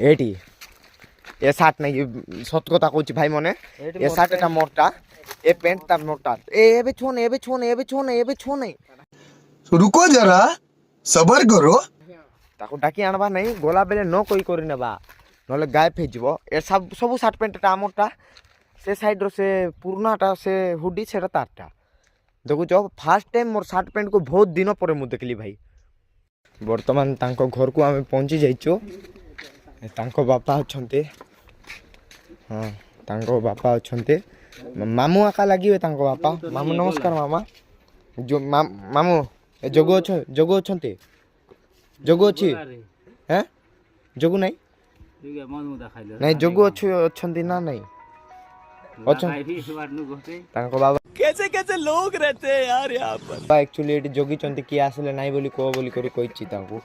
eighty ए shirt नहीं सत कथा कहूँ भाई मने ए सार्ट एटा मोटा ए पैंट तार मोटा एबे छोने एबे छोने एबे छोने एबे छोने रुको जरा सबर करो ताको डाकी आनबा नहीं गोला बेले न कोई करी नेबा नले गायब हे जीवो ए सब सब सार्ट पैंट टा मोटा से साइड रो से पुरानाटा से हुडी सेटा तारटा देखो जो first time more short pant को बहुत दिन पर मु देखली भाई वर्तमान तांको घर को आमे पहुंची जाइचो तांको बापा अछंते हां तांको बापा अछंते मामू आका लागिवे तांको बापा मामू नमस्कार मामा जो मामू जोगो अछंते जोगो अछि हैं जोगो नहीं नहीं जोगो अछंती ना नहीं तांको बाबा कैसे कैसे लोग रहते हैं यार यहाँ पर एक्चुअली एटी जोगी चंती किए आसले नाई बोली को बोली करी कहिछि तांको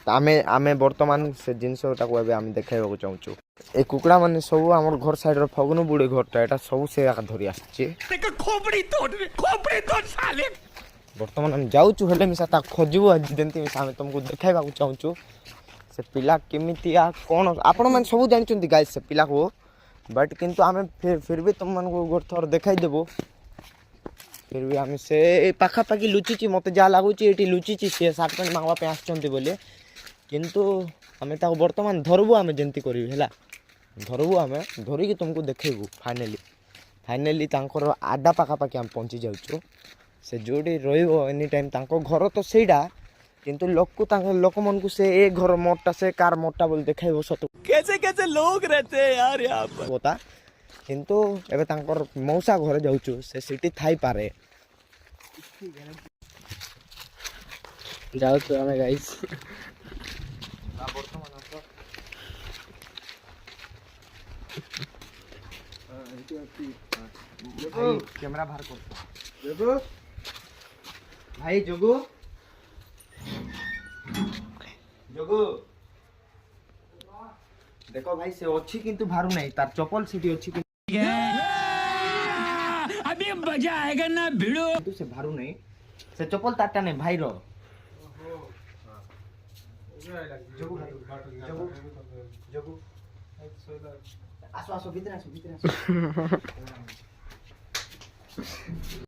आमे आमे वर्तमान से जिनसटा को एबे आमे देखाइबा चाहूछु ए कुकड़ा माने सब हमर घर साइड रो फगनु बुड़े घरटा एटा सब से आका धरि आछे खोपड़ी तोड़ साले वर्तमान हम जाउछु हेले मिसा ता खोजबो आज देंती मिसा आमे तुमको देखाइबा चाहूछु से पिला केमितिया कोन आपण मन सब जानचंती गाइस से पिला को बट किंतु आमे फिर भी तुम मन को गोर थोर देखाइ देबो फिर भी आमे से पाखा पाखी लुचिची मते जा लागुची एटी लुचिची से सार्ट पैंट मांगवा पे आछंती बोले किंतु आमे ता वर्तमान धरबो आमे जेंती करिवि हैला धरबो आमे धरि कि तुमको देखेबो फाइनली तांकर आडा पाखा पाखी हम पहुंची जाउचो से जोडी रहिबो एनी टाइम तांको घर तो सेडा किंतु लोक को तांको लोक मन को से ए घर मोटा से कार मोटा बोल देखाइबो सत कैसे कैसे लोग रहते हैं यार यहाँ पर होता किंतु एबे तांकर मौसा घर जाउचो से सिटी थाई पारे जाउ तो हमें गाइस कैमरा बाहर कर जोगो भाई जोगो जोगो देखो भाई से अच्छी किंतु भारू नहीं तार चप्पल सीटी अच्छी अभी मजा आएगा ना भिड़ो किंतु से भारू नहीं से चप्पल तारटा नहीं भाई रो जोगो जोगो जोगो आसो आसो भीतर आसो